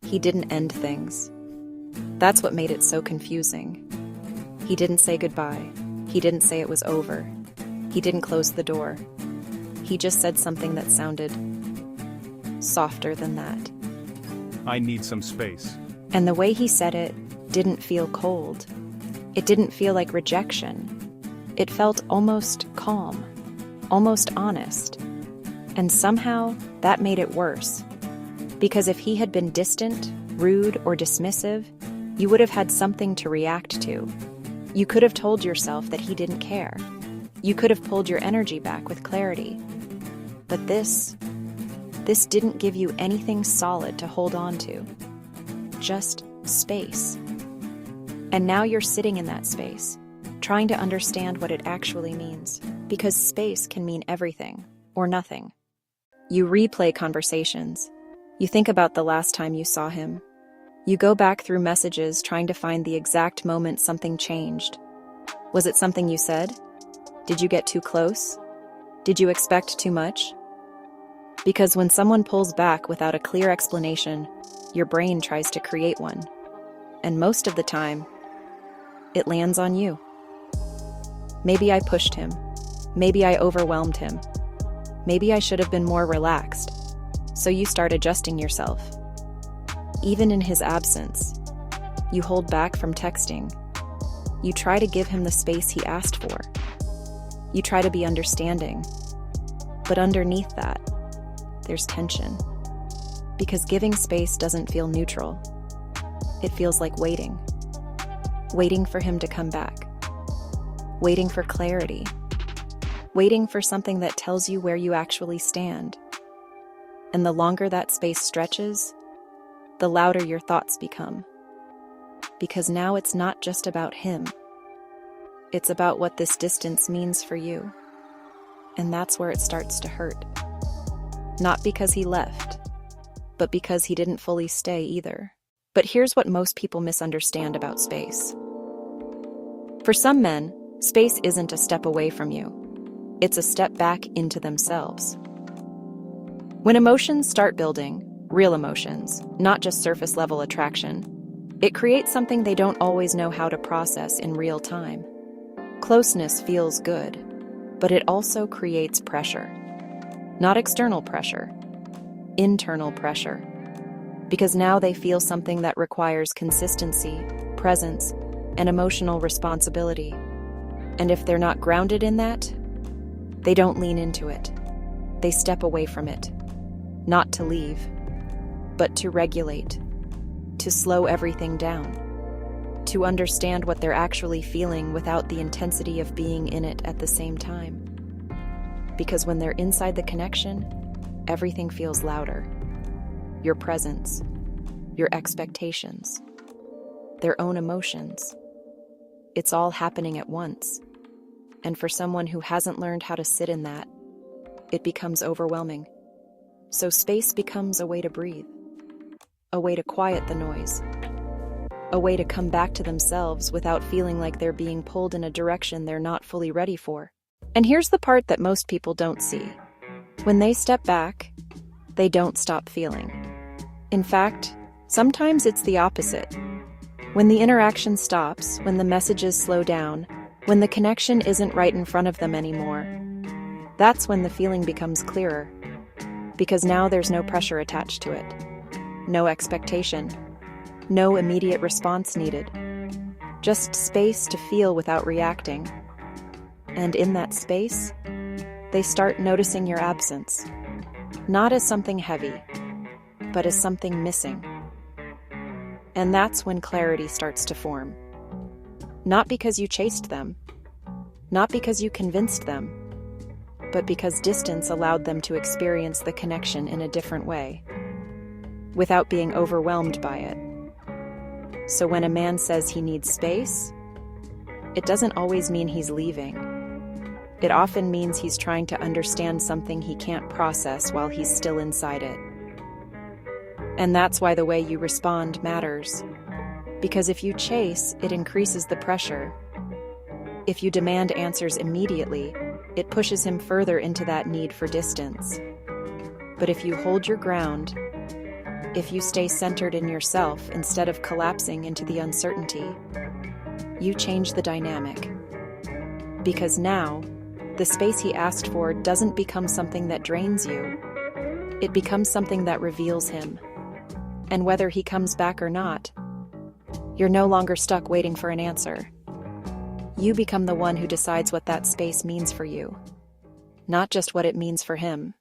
He didn't end things. That's what made it so confusing. He didn't say goodbye. He didn't say it was over. He didn't close the door. He just said something that sounded softer than that. I need some space. And the way he said it didn't feel cold. It didn't feel like rejection. It felt almost calm, almost honest. And somehow that made it worse. Because if he had been distant, rude, or dismissive, you would have had something to react to. You could have told yourself that he didn't care. You could have pulled your energy back with clarity. But this didn't give you anything solid to hold on to. Just space. And now you're sitting in that space, trying to understand what it actually means. Because space can mean everything or nothing. You replay conversations. You think about the last time you saw him. You go back through messages trying to find the exact moment something changed. Was it something you said? Did you get too close? Did you expect too much? Because when someone pulls back without a clear explanation, your brain tries to create one. And most of the time, it lands on you. Maybe I pushed him. Maybe I overwhelmed him. Maybe I should have been more relaxed. So you start adjusting yourself. Even in his absence, you hold back from texting. You try to give him the space he asked for. You try to be understanding. But underneath that, there's tension. Because giving space doesn't feel neutral. It feels like waiting. Waiting for him to come back. Waiting for clarity. Waiting for something that tells you where you actually stand. And the longer that space stretches, the louder your thoughts become. Because now it's not just about him. It's about what this distance means for you. And that's where it starts to hurt. Not because he left, but because he didn't fully stay either. But here's what most people misunderstand about space. For some men, space isn't a step away from you. It's a step back into themselves. When emotions start building, real emotions, not just surface-level attraction, it creates something they don't always know how to process in real time. Closeness feels good, but it also creates pressure. Not external pressure, internal pressure. Because now they feel something that requires consistency, presence, and emotional responsibility. And if they're not grounded in that, they don't lean into it. They step away from it. Not to leave, but to regulate, to slow everything down, to understand what they're actually feeling without the intensity of being in it at the same time. Because when they're inside the connection, everything feels louder. Your presence, your expectations, their own emotions. It's all happening at once. And for someone who hasn't learned how to sit in that, it becomes overwhelming. So space becomes a way to breathe, a way to quiet the noise, a way to come back to themselves without feeling like they're being pulled in a direction they're not fully ready for. And here's the part that most people don't see. When they step back, they don't stop feeling. In fact, sometimes it's the opposite. When the interaction stops, when the messages slow down, when the connection isn't right in front of them anymore, that's when the feeling becomes clearer. Because now there's no pressure attached to it. No expectation. No immediate response needed. Just space to feel without reacting. And in that space, they start noticing your absence. Not as something heavy, but as something missing. And that's when clarity starts to form. Not because you chased them, not because you convinced them, but because distance allowed them to experience the connection in a different way, without being overwhelmed by it. So when a man says he needs space, it doesn't always mean he's leaving. It often means he's trying to understand something he can't process while he's still inside it. And that's why the way you respond matters. Because if you chase, it increases the pressure. If you demand answers immediately, it pushes him further into that need for distance. But if you hold your ground, if you stay centered in yourself instead of collapsing into the uncertainty. You change the dynamic. Because now, the space he asked for doesn't become something that drains you. It becomes something that reveals him. And whether he comes back or not, you're no longer stuck waiting for an answer. You become the one who decides what that space means for you, not just what it means for him.